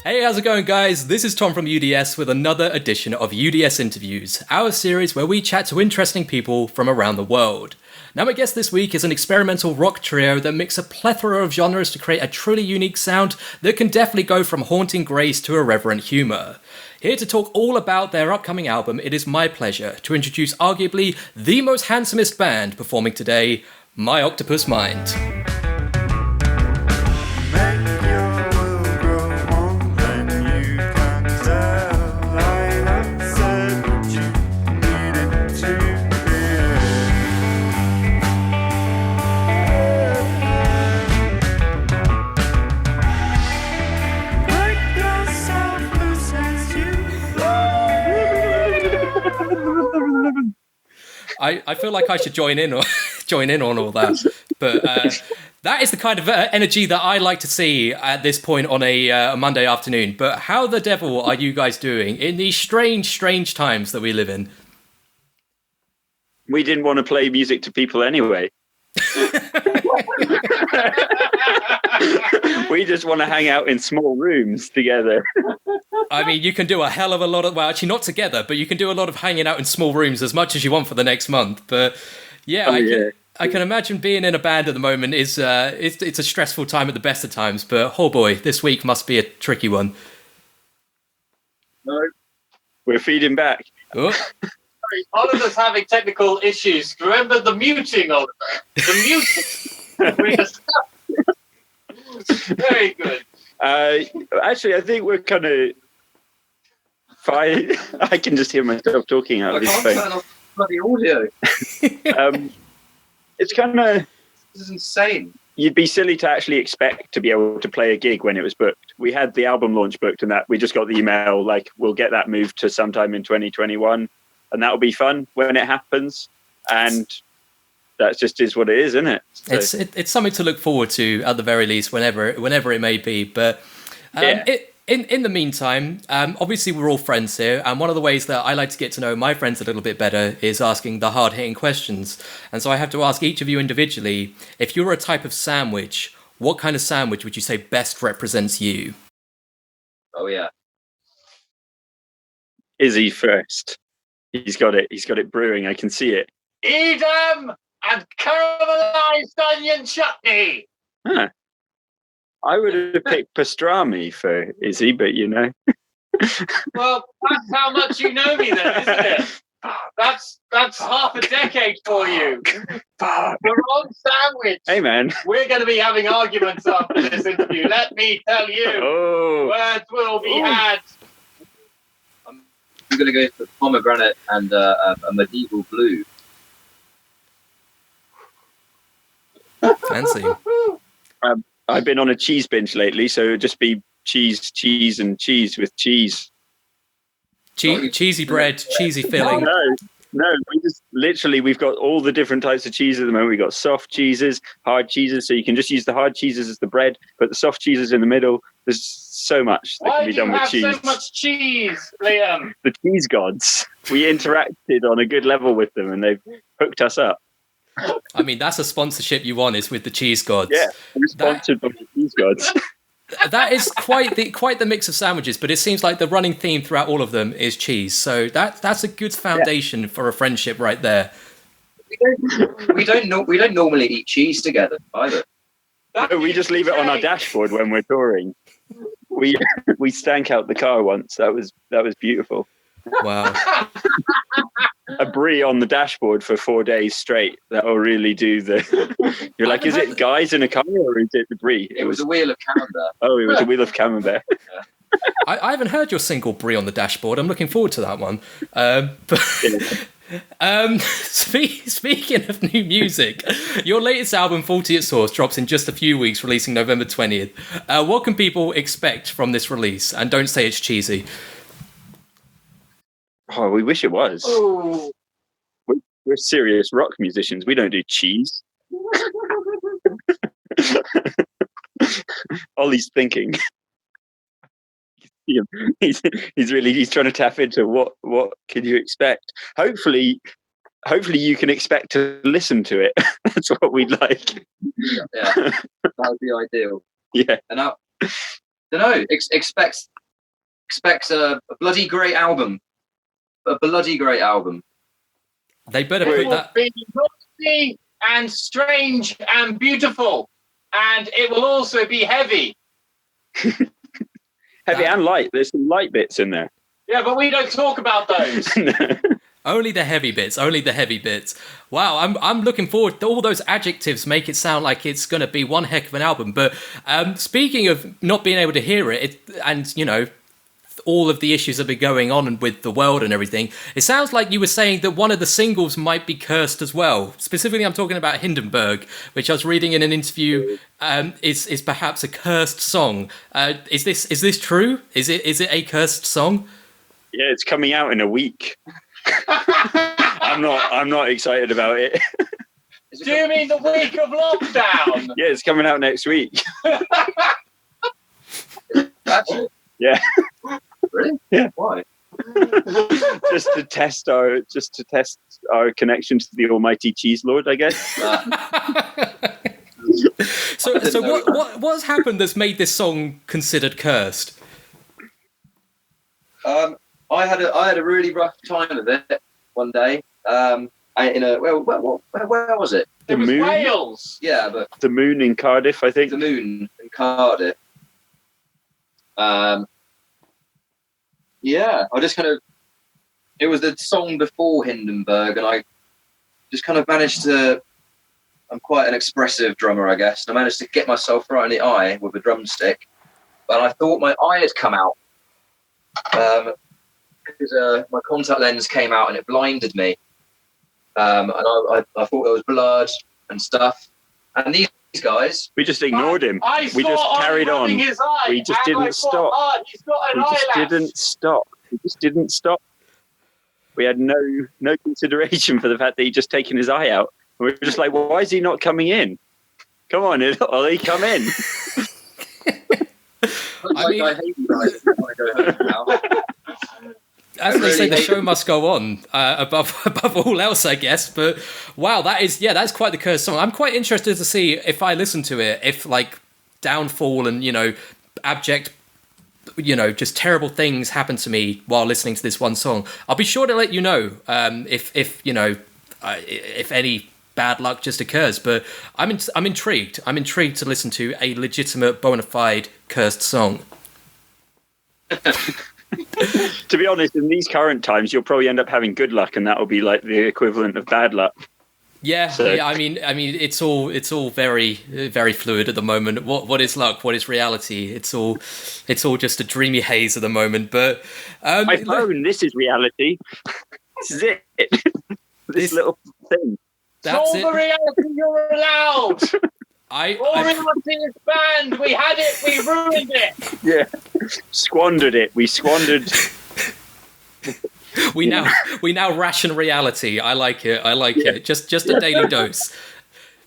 Hey, how's it going, guys? This is Tom from UDS with another edition of UDS Interviews, our series where we chat to interesting people from around the world. Now, my guest this week is an experimental rock trio that mix a plethora of genres to create a truly unique sound that can definitely go from haunting grace to irreverent humour. Here to talk all about their upcoming album, it is my pleasure to introduce arguably the most handsomest band performing today, My Octopus Mind. I feel like I should join in on all that, but that is the kind of energy that I like to see at this point on a Monday afternoon. But how the devil are you guys doing in these strange times that we live in? We didn't want to play music to people anyway. We just want to hang out in small rooms together. I mean, you can do a hell of a lot of, well, actually not together, but you can do a lot of hanging out in small rooms as much as you want for the next month. But yeah, I can imagine being in a band at the moment is it's a stressful time at the best of times. But oh boy, this week must be a tricky one. No, we're feeding back. Oh. Oliver's having technical issues. Remember the muting, Oliver. The muting. Very good. Actually, I think we're kind of fine. I can just hear myself talking out of this phone. Turn off bloody audio. It's kind of... This is insane. You'd be silly to actually expect to be able to play a gig when it was booked. We had the album launch booked and that we just got the email, like, we'll get that moved to sometime in 2021. And that'll be fun when it happens. And that just is what it is, isn't it? So. It's something to look forward to at the very least, whenever it may be. But in the meantime, obviously we're all friends here, and one of the ways that I like to get to know my friends a little bit better is asking the hard-hitting questions. And so I have to ask each of you individually, if you're a type of sandwich, what kind of sandwich would you say best represents you? Oh yeah, Izzy first. He's got it brewing. I can see it. Edam and caramelized onion chutney. Huh. I would have picked pastrami for Izzy, but you know. Well, that's how much you know me then, isn't it? That's half a decade for you. The wrong sandwich. Hey, man. We're going to be having arguments after this interview. Let me tell you. Oh. Words will be had. I'm going to go for pomegranate and a medieval blue. Fancy. I've been on a cheese binge lately, so it would just be cheese, and cheese with cheese. Cheesy bread, cheesy filling. No, we've got all the different types of cheese at the moment. We've got soft cheeses, hard cheeses, so you can just use the hard cheeses as the bread, but the soft cheeses in the middle. There's so much that can be done with cheese. Why do you have so much cheese, Liam? The cheese gods. We interacted on a good level with them, and they've hooked us up. I mean, that's a sponsorship you want, is with the cheese gods. Yeah, we're sponsored by the cheese gods. That is quite the mix of sandwiches, but it seems like the running theme throughout all of them is cheese. So that's a good foundation for a friendship right there. We don't normally eat cheese together either. No, we just leave it on our dashboard when we're touring. We stank out the car once. That was beautiful. Wow. A brie on the dashboard for 4 days straight. That'll really do the... You're like, is it guys in a car or is it the brie? It was a wheel of camembert. Oh, it was a wheel of camembert. I haven't heard your single brie on the dashboard. I'm looking forward to that one. Speaking of new music, your latest album, 40 at Source, drops in just a few weeks, releasing November 20th. What can people expect from this release? And don't say it's cheesy. Oh, we wish it was. Oh. We're serious rock musicians. We don't do cheese. Ollie's thinking. He's trying to tap into what can you expect. Hopefully you can expect to listen to it. That's what we'd like. Yeah, that would be ideal. Yeah. And I don't know. Expect expect a bloody great album. A bloody great album. They better It put will that. be naughty and strange and beautiful, and it will also be heavy. Heavy and light. There's some light bits in there. Yeah, but we don't talk about those. Only the heavy bits. Only the heavy bits. Wow, I'm looking forward. All those adjectives make it sound like it's going to be one heck of an album. But speaking of not being able to hear it, and you know, all of the issues that have been going on with the world and everything, it sounds like you were saying that one of the singles might be cursed as well. Specifically, I'm talking about Hindenburg, which I was reading in an interview. Is perhaps a cursed song. Is this true? Is it a cursed song? Yeah, it's coming out in a week. I'm not excited about it. Do you mean the week of lockdown? Yeah, it's coming out next week. Actually, Yeah. really? Yeah. Why? just to test our connection to the almighty cheese lord, I guess. So what's happened that's made this song considered cursed? I had a really rough time of it one day. Where was it? The It was moon? Wales. Yeah, but The moon in Cardiff, I think. the moon in Cardiff. Yeah, I just kind of. It was the song before Hindenburg, and I just kind of managed to. I'm quite an expressive drummer, I guess. And I managed to get myself right in the eye with a drumstick, but I thought my eye had come out. Because my contact lens came out and it blinded me, and I thought there was blood and stuff. And these guys, We just ignored him. We saw just Ollie carried on. rubbing his eye, We just and I didn't thought, stop. "Oh, he's got an We just eyelash." didn't stop. We just didn't stop. We had no consideration for the fact that he'd just taken his eye out. And we were just like, well, why is he not coming in? Come on, Ollie, come in. I hate you guys. I want to go home now. As they say, the show must go on above all else, I guess. But wow, that's quite the cursed song. I'm quite interested to see if I listen to it, if like downfall and abject, just terrible things happen to me while listening to this one song. I'll be sure to let you know if any bad luck just occurs. But I'm intrigued. I'm intrigued to listen to a legitimate, bona fide cursed song. To be honest, in these current times, you'll probably end up having good luck, and that will be like the equivalent of bad luck. Yeah, So- yeah. I mean, it's all very, very fluid at the moment. What is luck? What is reality? It's all just a dreamy haze at the moment. But My phone, this is reality. This is it. This little thing. That's All the it. reality you're allowed. All I reality is banned. We had it. We ruined it. Yeah. Squandered it. We squandered. we now ration reality. I like it. It. Just a daily dose.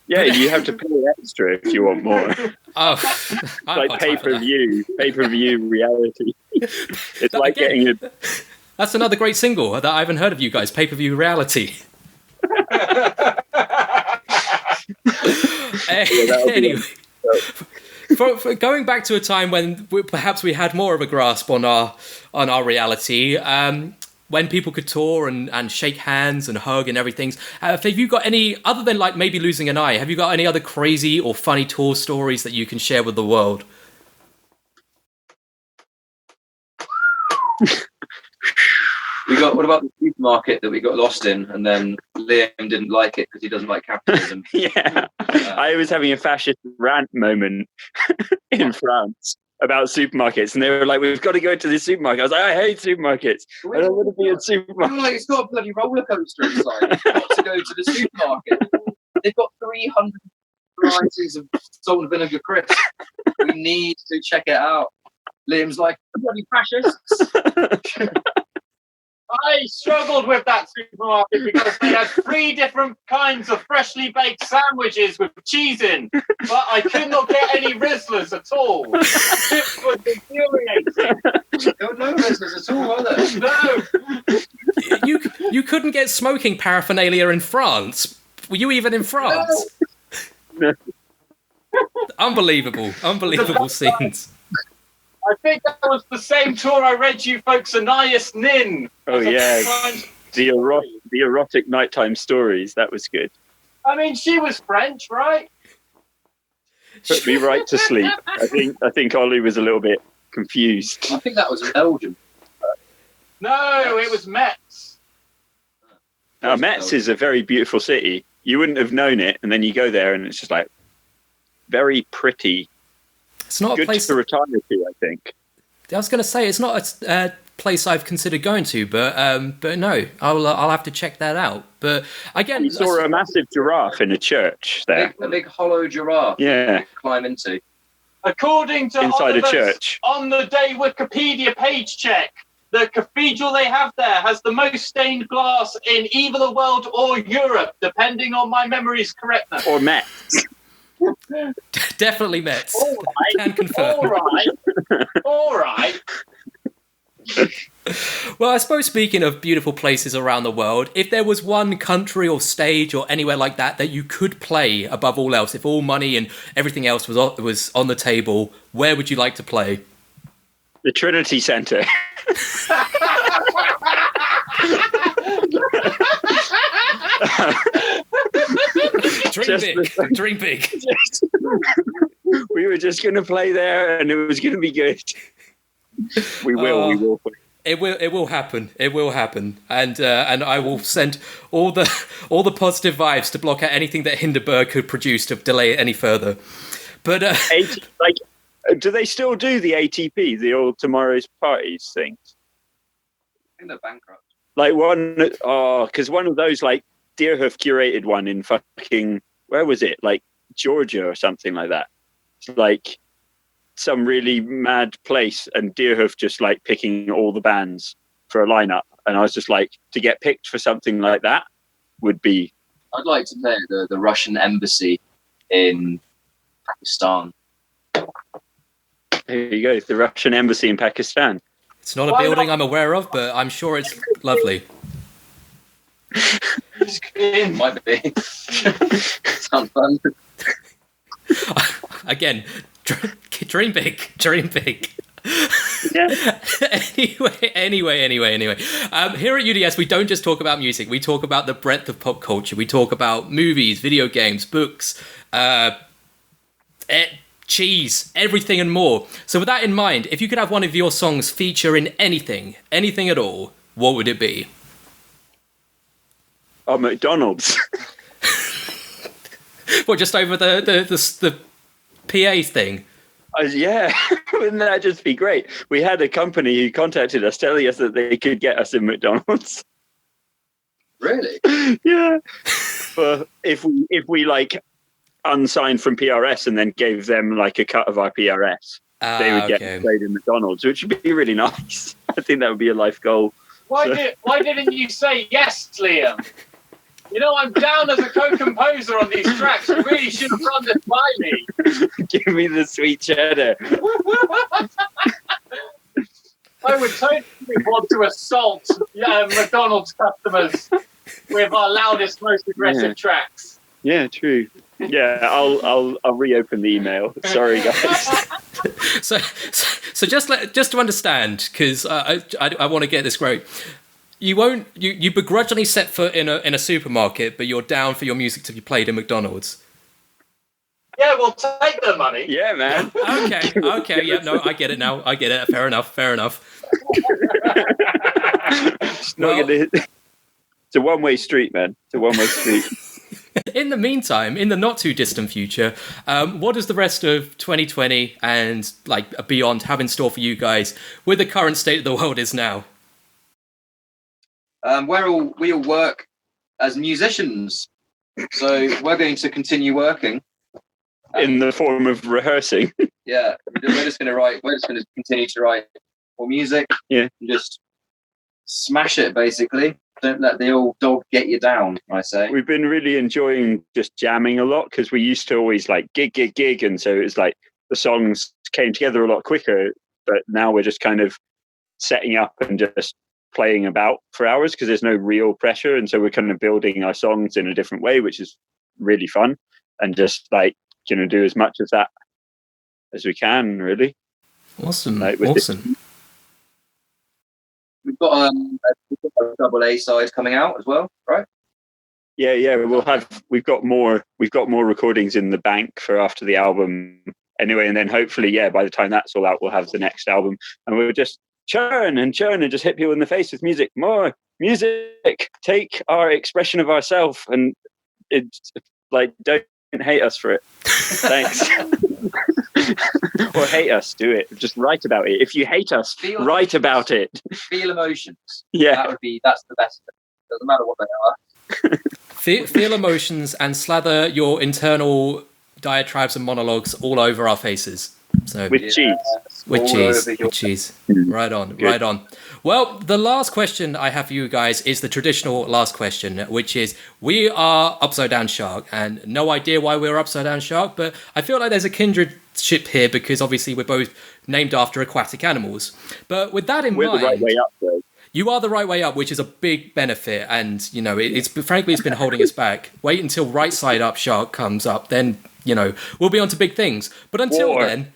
Yeah, you have to pay extra if you want more. Oh, I've Like got time for that. pay-per-view reality. It's like Again, getting a... That's another great single that I haven't heard of you guys. Pay-per-view reality. Anyway, for going back to a time when perhaps we had more of a grasp on our reality, when people could tour and shake hands and hug and everything. Have you got any, other than like maybe losing an eye, have you got any other crazy or funny tour stories that you can share with the world? What about the supermarket that we got lost in, and then Liam didn't like it because he doesn't like capitalism. Yeah. I was having a fascist rant moment in France about supermarkets, and they were like, we've got to go to the supermarket. I was like, I hate supermarkets. I don't want to be in supermarket. Like, it's got a bloody roller coaster inside. You've got to go to the supermarket. They've got 300 varieties of salt and vinegar crisps. We need to check it out. Liam's like, bloody fascists. I struggled with that supermarket because they had 3 different kinds of freshly baked sandwiches with cheese in, but I could not get any Rizzlers at all. It was infuriating. There were no Rizzlers at all, were there? No. You couldn't get smoking paraphernalia in France. Were you even in France? No. Unbelievable scenes. I think that was the same tour I read you folks Anais Nin. Oh, yeah. The erotic nighttime stories. That was good. I mean, she was French, right? Put me right to sleep. I think Ollie was a little bit confused. I think that was Belgium. No, it was Metz. Now, Metz is a very beautiful city. You wouldn't have known it, and then you go there, and it's just like very pretty. It's not good a place to retire to, I think. I was going to say it's not a place I've considered going to, but no, I'll have to check that out. But again, you saw a massive giraffe in a church there. A big hollow giraffe. Yeah. You climb into. According to Inside a Oliver's church. On the day Wikipedia page check, the cathedral they have there has the most stained glass in either the world or Europe, depending on my memory's correctness. Or Metz. Definitely Metz. All right. Can confirm. All right. Well, I suppose speaking of beautiful places around the world, if there was one country or stage or anywhere like that you could play above all else, if all money and everything else was on the table, where would you like to play? The Trinity Centre. Dream big. We were just going to play there, and it was going to be good. We will. It will happen. It will happen, and I will send all the positive vibes to block out anything that Hindenburg could produce to delay it any further. But do they still do the ATP, the All Tomorrow's Parties things? I think they're bankrupt. Like because one of those, like, Deerhoof curated one in fucking, where was it? Like Georgia or something like that. It's like some really mad place, and Deerhoof just like picking all the bands for a lineup. And I was just like, to get picked for something like that would be. I'd like to play at the Russian embassy in Pakistan. There you go, the Russian embassy in Pakistan. It's not a building I'm aware of, but I'm sure it's lovely. Might be. Sounds fun. Again, dream big. Yeah. Anyway. Here at UDS, we don't just talk about music. We talk about the breadth of pop culture. We talk about movies, video games, books, cheese, everything and more. So with that in mind, if you could have one of your songs feature in anything at all, what would it be? Oh, McDonald's. Well, just over the PA thing. Yeah, wouldn't that just be great? We had a company who contacted us telling us that they could get us in McDonald's. Really? Yeah. But if we like unsigned from PRS and then gave them like a cut of our PRS, they would get played in McDonald's, which would be really nice. I think that would be a life goal. Why didn't you say yes, Liam? You know, I'm down as a co-composer on these tracks. You really should have run this by me. Give me the sweet cheddar. I would totally want to assault McDonald's customers with our loudest, most aggressive tracks. Yeah, true. Yeah, I'll reopen the email. Sorry, guys. So just to understand, because I want to get this right. You begrudgingly set foot in a supermarket, but you're down for your music to be played in McDonald's. Yeah, we'll take the money. Yeah, man. Okay. Yeah, no, I get it now. I get it. Fair enough. It's a one-way street, man. It's a one-way street. In the meantime, in the not too distant future, what does the rest of 2020 and like beyond have in store for you guys with the current state of the world is now? We all work as musicians, so we're going to continue working in the form of rehearsing. Yeah, we're just going to write. We're just going to continue to write more music. Yeah, and just smash it. Basically, don't let the old dog get you down. I say we've been really enjoying just jamming a lot because we used to always like gig, and so it's like the songs came together a lot quicker. But now we're just kind of setting up and just playing about for hours because there's no real pressure, and so we're kind of building our songs in a different way, which is really fun, and just like do as much of that as we can, really. Awesome. No, it was Awesome. We've got a double A side coming out as well, right? Yeah. We've got more recordings in the bank for after the album anyway, and then hopefully, by the time that's all out, we'll have the next album, and we'll just churn and just hit people in the face with music. More music. Take our expression of ourselves, and it's like, don't hate us for it. Thanks. Or hate us, do it. Just write about it. If you hate us, write about it. Feel emotions. Yeah. That's the best. Doesn't matter what they are. Feel emotions and slather your internal diatribes and monologues all over our faces. So with cheese. With cheese. Right on. Good. Right on. Well, the last question I have for you guys is the traditional last question, which is, we are Upside Down Shark, and no idea why we're Upside Down Shark, but I feel like there's a kindredship here because obviously we're both named after aquatic animals. But with that in mind, we're the right way up, though. You are the right way up, which is a big benefit, and it's frankly it's been holding us back. Wait until Right Side Up Shark comes up, then we'll be on to big things. But until then,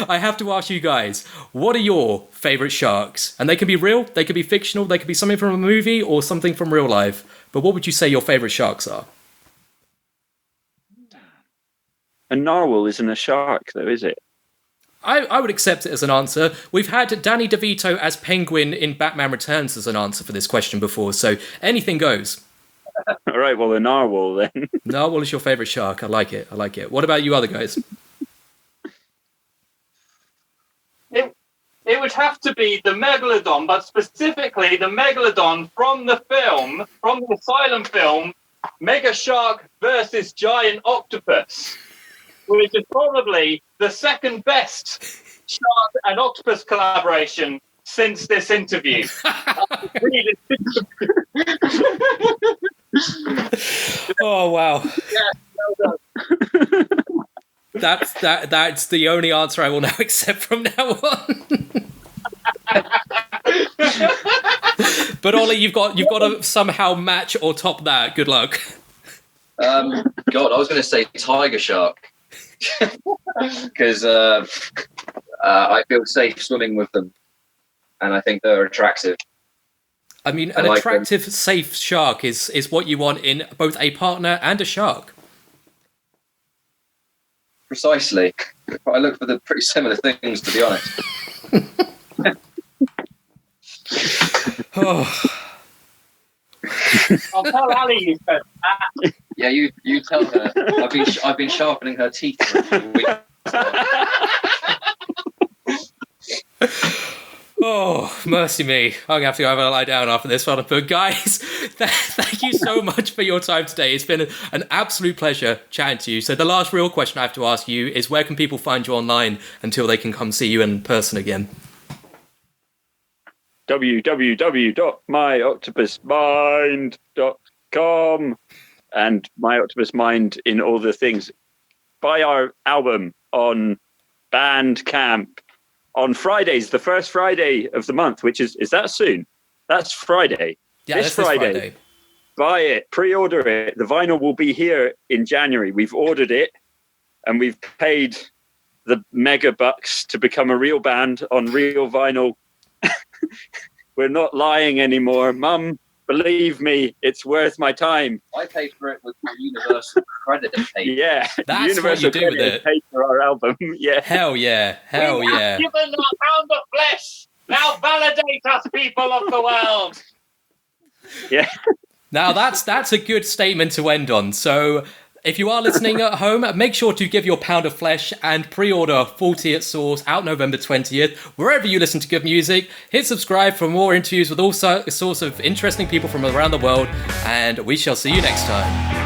I have to ask you guys, what are your favourite sharks? And they can be real, they could be fictional, they could be something from a movie or something from real life. But what would you say your favourite sharks are? A narwhal isn't a shark, though, is it? I would accept it as an answer. We've had Danny DeVito as Penguin in Batman Returns as an answer for this question before, so anything goes. All right, well, a narwhal then. Narwhal is your favourite shark. I like it. What about you other guys? It would have to be the megalodon, but specifically the megalodon from the Asylum film, Mega Shark versus Giant Octopus, which is probably the second best shark and octopus collaboration since this interview. Oh wow! Yeah, well done. That's the only answer I will now accept from now on. But Ollie, you've got to somehow match or top that. Good luck. God, I was going to say tiger shark because I feel safe swimming with them, and I think they're attractive. I mean, an attractive, safe shark is what you want in both a partner and a shark. Precisely. I look for the pretty similar things, to be honest. Oh. I'll tell Ali you said that. Yeah, you tell her. I've been sharpening her teeth for a few weeks. Oh, mercy me. I'm going to have to go have a lie down after this one. But guys, thank you so much for your time today. It's been an absolute pleasure chatting to you. So the last real question I have to ask you is, where can people find you online until they can come see you in person again? www.myoctopusmind.com and My Octopus Mind in all the things. Buy our album on Bandcamp on Fridays, the first Friday of the month, which is that soon? That's Friday. Yeah, this Friday. Buy it, pre-order it. The vinyl will be here in January. We've ordered it and we've paid the mega bucks to become a real band on real vinyl. We're not lying anymore. Mum, believe me, it's worth my time. I paid for it with Universal Credit. Yeah, that's Universal what you do with it. Paid for our album. Yeah. Hell yeah. We have given a pound of flesh. Now validate us, people of the world. Yeah. Now that's a good statement to end on. So if you are listening at home, make sure to give your pound of flesh and pre-order 40 at Source out November 20th, wherever you listen to good music. Hit subscribe for more interviews with all sorts of interesting people from around the world, and we shall see you next time.